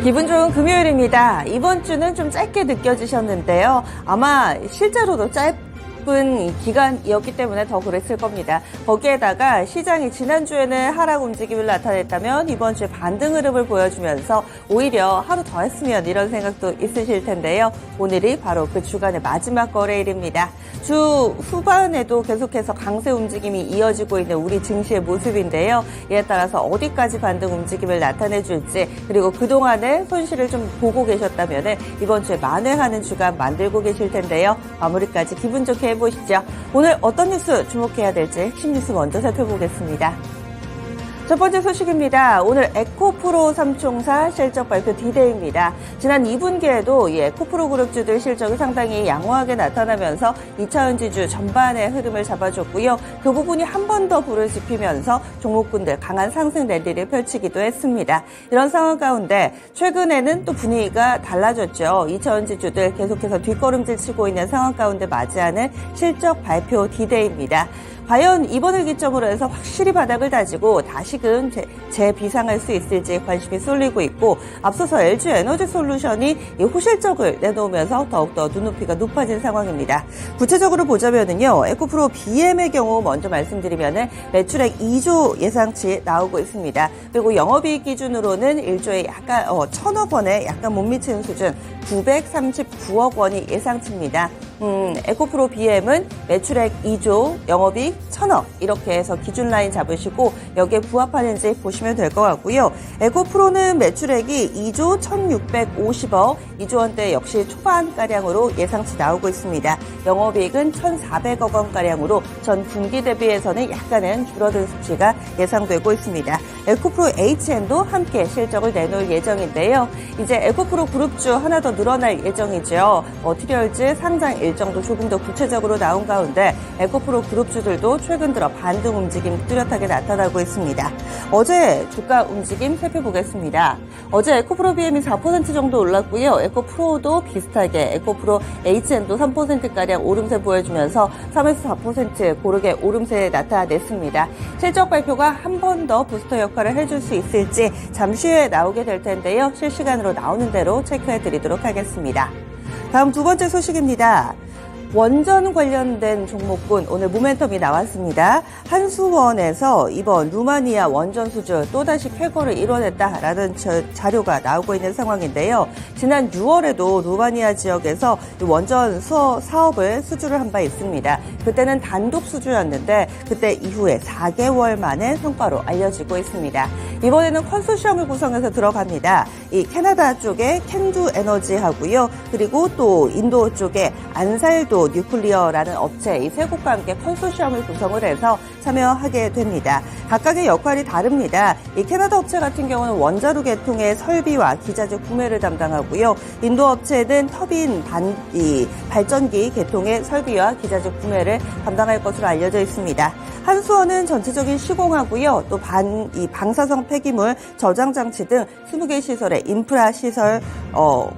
기분 좋은 금요일입니다. 이번 주는 좀 짧게 느껴지셨는데요. 아마 실제로도 짧은 기간이었기 때문에 더 그랬을 겁니다. 거기에다가 시장이 지난주에는 하락 움직임을 나타냈다면 이번 주에 반등 흐름을 보여주면서 오히려 하루 더 했으면 이런 생각도 있으실 텐데요. 오늘이 바로 그 주간의 마지막 거래일입니다. 주 후반에도 계속해서 강세 움직임이 이어지고 있는 우리 증시의 모습인데요. 이에 따라서 어디까지 반등 움직임을 나타내줄지, 그리고 그동안의 손실을 좀 보고 계셨다면 이번 주에 만회하는 주간 만들고 계실 텐데요. 마무리까지 기분 좋게 해보시죠. 오늘 어떤 뉴스 주목해야 될지 핵심 뉴스 먼저 살펴보겠습니다. 첫 번째 소식입니다. 오늘 에코프로 삼총사 실적 발표 D-Day입니다. 지난 2분기에도 이 에코프로 그룹주들 실적이 상당히 양호하게 나타나면서 2차전지주 전반의 흐름을 잡아줬고요. 그 부분이 한 번 더 불을 지피면서 종목군들 강한 상승 랠리를 펼치기도 했습니다. 이런 상황 가운데 최근에는 또 분위기가 달라졌죠. 2차전지주들 계속해서 뒷걸음질 치고 있는 상황 가운데 맞이하는 실적 발표 D-Day입니다. 과연 이번을 기점으로 해서 확실히 바닥을 다지고 다시금 재비상할 수 있을지 관심이 쏠리고 있고, 앞서서 LG에너지솔루션이 이 호실적을 내놓으면서 더욱더 눈높이가 높아진 상황입니다. 구체적으로 보자면은요, 에코프로 BM의 경우 먼저 말씀드리면은 매출액 2조 예상치 나오고 있습니다. 그리고 영업이익 기준으로는 1조에 약간 1,000억 원에 약간 못 미치는 수준 939억 원이 예상치입니다. 에코프로 BM은 매출액 2조, 영업이익 1,000억 이렇게 해서 기준 라인 잡으시고 여기에 부합하는지 보시면 될 것 같고요. 에코프로는 매출액이 2조 1,650억, 2조 원대 역시 초반가량으로 예상치 나오고 있습니다. 영업이익은 1,400억 원가량으로 전 분기 대비해서는 약간은 줄어든 수치가 예상되고 있습니다. 에코프로 HN도 함께 실적을 내놓을 예정인데요. 이제 에코프로 그룹주 하나 더 늘어날 예정이죠. 머티리얼즈 상장 일정도 조금 더 구체적으로 나온 가운데 에코프로 그룹주들도 최근 들어 반등 움직임 뚜렷하게 나타나고 있습니다. 어제 주가 움직임 살펴보겠습니다. 어제 에코프로 BM이 4% 정도 올랐고요. 에코프로도 비슷하게 에코프로 HN도 3%가량 오름세 보여주면서 3에서 4% 고르게 오름세 나타냈습니다. 실적 발표가 한 번 더 부스터 역할을 해줄 수 있을지 잠시 후에 나오게 될 텐데요. 실시간으로 나오는 대로 체크해 드리도록 하겠습니다. 다음 두 번째 소식입니다. 원전 관련된 종목군 오늘 모멘텀이 나왔습니다. 한수원에서 이번 루마니아 원전 수주 또다시 쾌거를 이뤄냈다라는 자료가 나오고 있는 상황인데요. 지난 6월에도 루마니아 지역에서 원전 사업을 수주를 한 바 있습니다. 그때는 단독 수주였는데 그때 이후에 4개월 만에 성과로 알려지고 있습니다. 이번에는 컨소시엄을 구성해서 들어갑니다. 이 캐나다 쪽에 캔두 에너지하고요. 그리고 또 인도 쪽에 안살도 뉴클리어라는 업체, 이 세 곳과 함께 컨소시엄을 구성을 해서 참여하게 됩니다. 각각의 역할이 다릅니다. 이 캐나다 업체 같은 경우는 원자로 계통의 설비와 기자재 구매를 담당하고요. 인도 업체는 터빈 발전기 계통의 설비와 기자재 구매를 담당할 것으로 알려져 있습니다. 한수원은 전체적인 시공하고요. 또 방사성 폐기물 저장 장치 등 20개 시설의 인프라 시설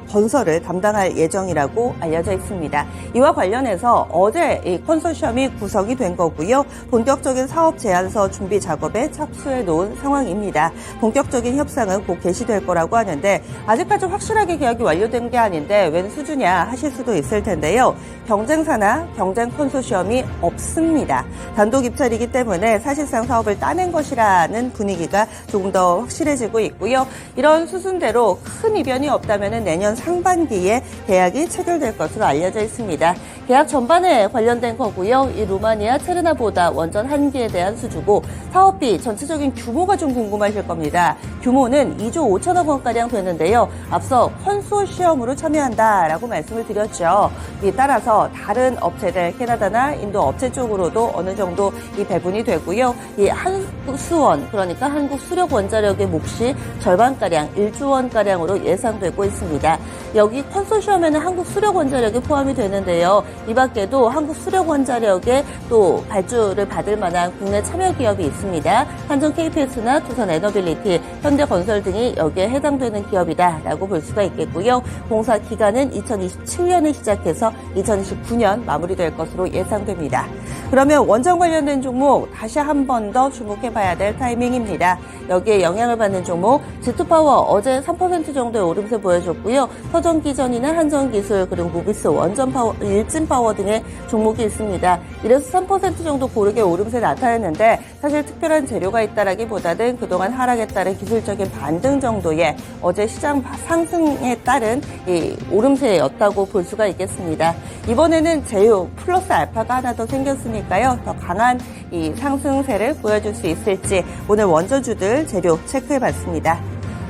건설을 담당할 예정이라고 알려져 있습니다. 이와 관련해서 어제 이 컨소시엄이 구성이 된 거고요. 본격적인 사업 제안서 준비 작업에 착수해 놓은 상황입니다. 본격적인 협상은 곧 개시될 거라고 하는데 아직까지 확실하게 계약이 완료된 게 아닌데 웬 수주냐 하실 수도 있을 텐데요. 경쟁사나 경쟁 컨소시엄이 없습니다. 단독 입찰이기 때문에 사실상 사업을 따낸 것이라는 분위기가 조금 더 확실해지고 있고요. 이런 수순대로 큰 이변이 없다면 내년 상반기에 계약이 체결될 것으로 알려져 있습니다. 계약 전반에 관련된 거고요. 이 루마니아 체르나보다 원전 1기에 대한 수주고 사업비 전체적인 규모가 좀 궁금하실 겁니다. 규모는 2조 5천억 원가량 되는데요. 앞서 컨소시엄으로 참여한다라고 말씀을 드렸죠. 이에 따라서 다른 업체들 캐나다나 인도 업체 쪽으로도 어느 정도 이 배분이 되고요. 이 한수원 그러니까 한국수력원자력의 몫이 절반가량 1조 원가량으로 예상되고 있습니다. 여기 컨소시엄에는 한국수력원자력이 포함이 되는데요. 이 밖에도 한국수력원자력에 또 발주를 받을 만한 국내 참여 기업이 있습니다. 한전 KPS나 투선 에너빌리티, 현대건설 등이 여기에 해당되는 기업이다라고 볼 수가 있겠고요. 공사 기간은 2027년에 시작해서 2029년 마무리될 것으로 예상됩니다. 그러면 원전 관련된 종목 다시 한 번 더 주목해봐야 될 타이밍입니다. 여기에 영향을 받는 종목 G2파워 어제 3% 정도의 오름세 보여줬고요. 서전기전이나 한전기술 그리고 모비스, 원전파워, 일진파워 등의 종목이 있습니다. 이래서 3% 정도 고르게 오름세 나타냈는데 사실 특별한 재료가 있다라기보다는 그동안 하락에 따른 기술적인 반등 정도의 어제 시장 상승에 따른 이 오름세였다고 볼 수가 있겠습니다. 이번에는 재료 플러스 알파가 하나 더 생겼으니까요. 더 강한 이 상승세를 보여줄 수 있을지 오늘 원저주들 재료 체크해봤습니다.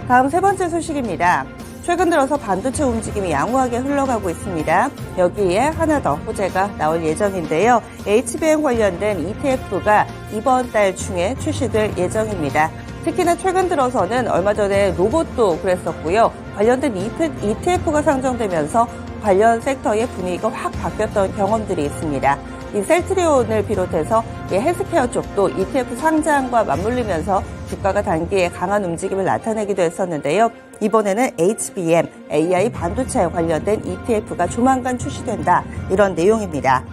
다음 세 번째 소식입니다. 최근 들어서 반도체 움직임이 양호하게 흘러가고 있습니다. 여기에 하나 더 호재가 나올 예정인데요. HBM 관련된 ETF가 이번 달 중에 출시될 예정입니다. 특히나 최근 들어서는 얼마 전에 로봇도 그랬었고요. 관련된 ETF가 상정되면서 관련 섹터의 분위기가 확 바뀌었던 경험들이 있습니다. 이 셀트리온을 비롯해서 헬스케어 쪽도 ETF 상장과 맞물리면서 주가가 단기에 강한 움직임을 나타내기도 했었는데요. 이번에는 HBM, AI 반도체에 관련된 ETF가 조만간 출시된다. 이런 내용입니다.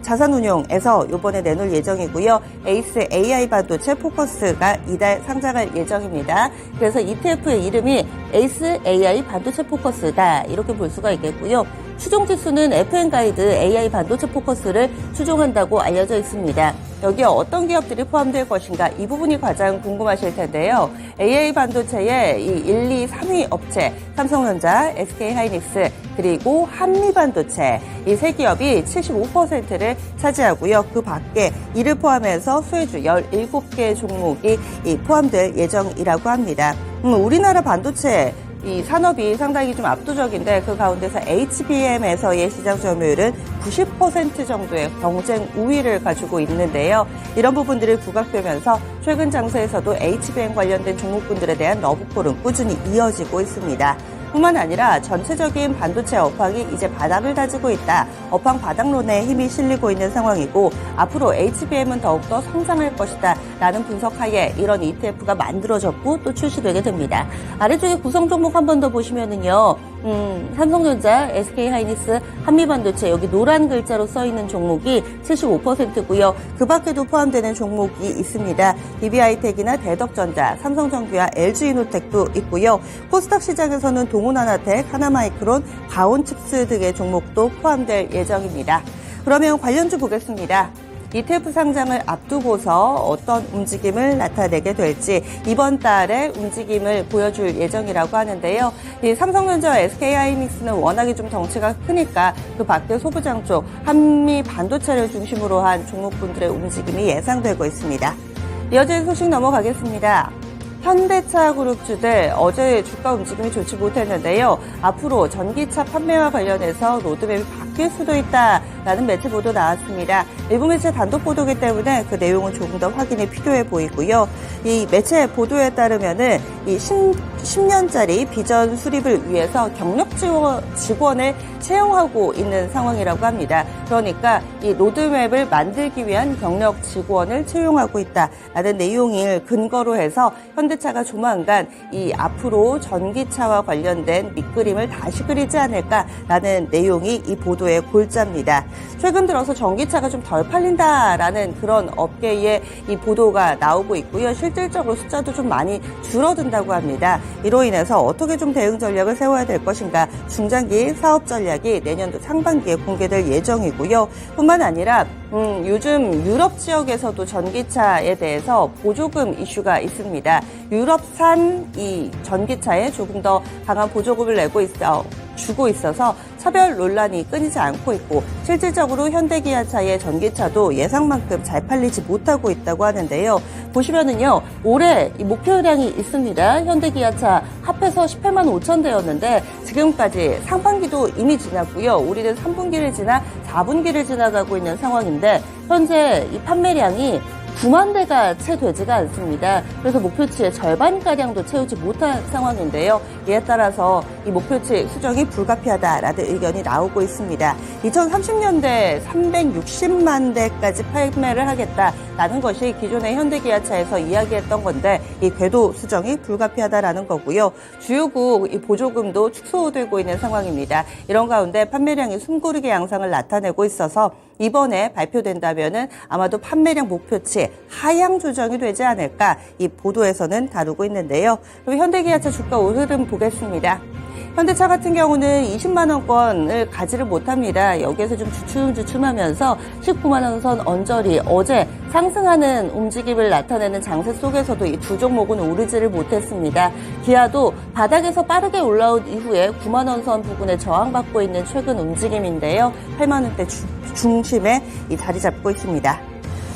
자산운용에서 이번에 내놓을 예정이고요. 에이스 AI 반도체 포커스가 이달 상장할 예정입니다. 그래서 ETF의 이름이 에이스 AI 반도체 포커스다. 이렇게 볼 수가 있겠고요. 추종지수는 FN가이드 AI 반도체 포커스를 추종한다고 알려져 있습니다. 여기에 어떤 기업들이 포함될 것인가 이 부분이 가장 궁금하실 텐데요. AI 반도체의 이 1, 2, 3위 업체 삼성전자, SK하이닉스 그리고 한미반도체 이 세 기업이 75%를 차지하고요. 그 밖에 이를 포함해서 수혜주 17개 종목이 포함될 예정이라고 합니다. 우리나라 반도체 이 산업이 상당히 좀 압도적인데 그 가운데서 HBM에서의 시장 점유율은 90% 정도의 경쟁 우위를 가지고 있는데요. 이런 부분들이 부각되면서 최근 장세에서도 HBM 관련된 종목군들에 대한 러브콜은 꾸준히 이어지고 있습니다. 뿐만 아니라 전체적인 반도체 업황이 이제 바닥을 다지고 있다. 업황 바닥론에 힘이 실리고 있는 상황이고 앞으로 HBM은 더욱더 성장할 것이다. 라는 분석하에 이런 ETF가 만들어졌고 또 출시되게 됩니다. 아래쪽에 구성 종목 한 번 더 보시면은요. 삼성전자, SK하이닉스, 한미반도체 여기 노란 글자로 써있는 종목이 75%고요. 그 밖에도 포함되는 종목이 있습니다. DB하이텍이나 대덕전자, 삼성전기와 LG이노텍도 있고요. 코스닥 시장에서는 동훈하나텍, 하나마이크론, 가온칩스 등의 종목도 포함될 예정입니다. 그러면 관련주 보겠습니다. ETF 상장을 앞두고서 어떤 움직임을 나타내게 될지 이번 달에 움직임을 보여줄 예정이라고 하는데요. 이 삼성전자와 SK하이닉스는 워낙에 좀 덩치가 크니까 그 밖에 소부장 쪽 한미 반도체를 중심으로 한 종목군들의 움직임이 예상되고 있습니다. 이어질 소식 넘어가겠습니다. 현대차 그룹주들 어제 주가 움직임이 좋지 못했는데요. 앞으로 전기차 판매와 관련해서 로드맵이 바뀔 수도 있다라는 매체 보도 나왔습니다. 일부 매체 단독 보도이기 때문에 그 내용은 조금 더 확인이 필요해 보이고요. 이 매체 보도에 따르면은 이 10년짜리 비전 수립을 위해서 경력 직원을 채용하고 있는 상황이라고 합니다. 그러니까 이 로드맵을 만들기 위한 경력 직원을 채용하고 있다라는 내용을 근거로 해서 현대차가 조만간 이 앞으로 전기차와 관련된 밑그림을 다시 그리지 않을까라는 내용이 이 보도의 골자입니다. 최근 들어서 전기차가 좀 덜 팔린다라는 그런 업계의 이 보도가 나오고 있고요. 실질적으로 숫자도 좀 많이 줄어든다고 합니다. 이로 인해서 어떻게 좀 대응 전략을 세워야 될 것인가 중장기 사업 전략이 내년도 상반기에 공개될 예정이고요. 뿐만 아니라 요즘 유럽 지역에서도 전기차에 대해서 보조금 이슈가 있습니다. 유럽산 이 전기차에 조금 더 강한 보조금을 주고 있어서 차별 논란이 끊이지 않고 있고 실질적으로 현대기아차의 전기차도 예상만큼 잘 팔리지 못하고 있다고 하는데요. 보시면은요, 올해 이 목표량이 있습니다. 현대기아차 합해서 18만 5천 대였는데 지금까지 상반기도 이미 지났고요. 우리는 3분기를 지나 4분기를 지나가고 있는 상황인데 현재 이 판매량이 9만 대가 채 되지가 않습니다. 그래서 목표치의 절반가량도 채우지 못한 상황인데요. 이에 따라서 이 목표치 수정이 불가피하다라는 의견이 나오고 있습니다. 2030년대 360만 대까지 판매를 하겠다라는 것이 기존의 현대기아차에서 이야기했던 건데 이 궤도 수정이 불가피하다라는 거고요. 주요국 이 보조금도 축소되고 있는 상황입니다. 이런 가운데 판매량이 숨고르게 양상을 나타내고 있어서 이번에 발표된다면은 아마도 판매량 목표치 하향 조정이 되지 않을까 이 보도에서는 다루고 있는데요. 그럼 현대기아차 주가 오르름 보겠습니다. 현대차 같은 경우는 20만 원권을 가지를 못합니다. 여기에서 좀 주춤주춤하면서 19만 원 선 언저리 어제 상승하는 움직임을 나타내는 장세 속에서도 이 두 종목은 오르지를 못했습니다. 기아도 바닥에서 빠르게 올라온 이후에 9만 원 선 부근에 저항받고 있는 최근 움직임인데요. 8만 원대 중심에 이 자리 잡고 있습니다.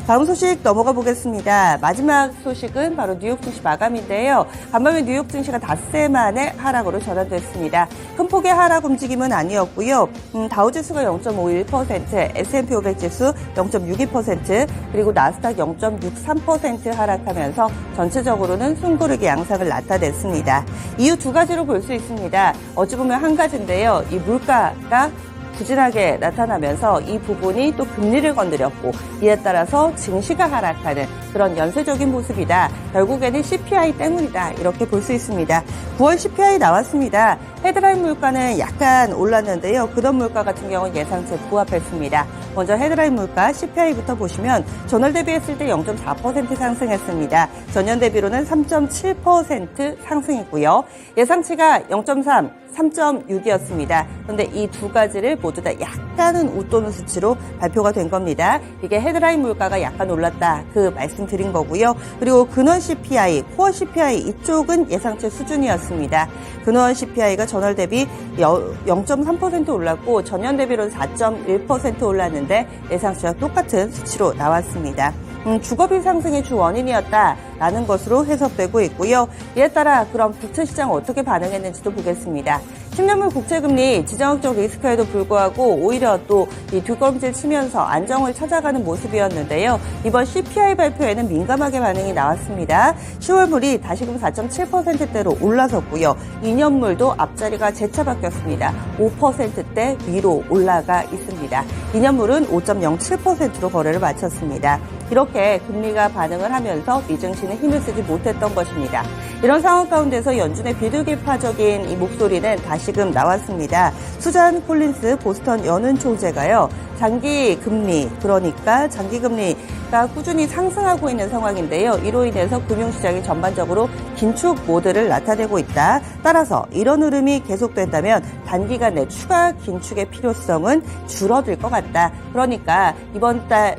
다음 소식 넘어가 보겠습니다. 마지막 소식은 바로 뉴욕 증시 마감인데요. 간밤에 뉴욕 증시가 닷새 만에 하락으로 전환됐습니다. 큰 폭의 하락 움직임은 아니었고요. 다우지수가 0.51%, S&P 500 지수 0.62%, 그리고 나스닥 0.63% 하락하면서 전체적으로는 숨고르기 양상을 나타냈습니다. 이유 두 가지로 볼 수 있습니다. 어찌 보면 한 가지인데요. 이 물가가 부진하게 나타나면서 이 부분이 또 금리를 건드렸고 이에 따라서 증시가 하락하는 그런 연쇄적인 모습이다. 결국에는 CPI 때문이다. 이렇게 볼 수 있습니다. 9월 CPI 나왔습니다. 헤드라인 물가는 약간 올랐는데요. 근원 물가 같은 경우는 예상치에 부합했습니다. 먼저 헤드라인 물가 CPI부터 보시면 전월 대비했을 때 0.4% 상승했습니다. 전년 대비로는 3.7% 상승했고요. 예상치가 0.3, 3.6이었습니다. 그런데 이 두 가지를 모두 다 약간은 웃도는 수치로 발표가 된 겁니다. 이게 헤드라인 물가가 약간 올랐다. 그 말씀드린 거고요. 그리고 근원 CPI, 코어 CPI 이쪽은 예상치 수준이었습니다. 근원 CPI가 전월 대비 0.3% 올랐고 전년 대비로는 4.1% 올랐는데 예상치와 똑같은 수치로 나왔습니다. 주거비 상승이 주 원인이었다라는 것으로 해석되고 있고요. 이에 따라 그럼 부채 시장 어떻게 반응했는지도 보겠습니다. 10년물 국채금리 지정학적 리스크에도 불구하고 오히려 또 이 뒷걸음질 치면서 안정을 찾아가는 모습이었는데요. 이번 CPI 발표에는 민감하게 반응이 나왔습니다. 10월물이 다시금 4.7%대로 올라섰고요. 2년물도 앞자리가 재차 바뀌었습니다. 5%대 위로 올라가 있습니다. 2년물은 5.07%로 거래를 마쳤습니다. 이렇게 금리가 반응을 하면서 미증시는 힘을 쓰지 못했던 것입니다. 이런 상황 가운데서 연준의 비둘기파적인 이 목소리는 다시금 나왔습니다. 수잔 콜린스 보스턴 연은 총재가요. 장기 금리, 그러니까 장기 금리가 꾸준히 상승하고 있는 상황인데요. 이로 인해서 금융시장이 전반적으로 긴축 모드를 나타내고 있다. 따라서 이런 흐름이 계속된다면 단기간 내 추가 긴축의 필요성은 줄어들 것 같다. 그러니까 이번 달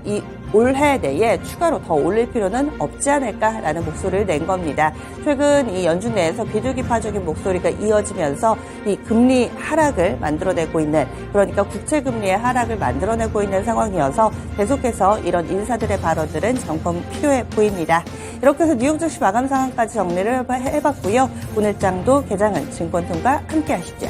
올해 내에 추가로 더 올릴 필요는 없지 않을까라는 목소리를 낸 겁니다. 최근 이 연준 내에서 비둘기파적인 목소리가 이어지면서 이 금리 하락을 만들어내고 있는, 그러니까 국채금리의 하락을 만들어내고 있는 상황이어서 계속해서 이런 인사들의 발언들은 점검 필요해 보입니다. 이렇게 해서 뉴욕 증시 마감 상황까지 정리를 해봤고요. 오늘 장도 개장은 증권통과 함께 하시죠.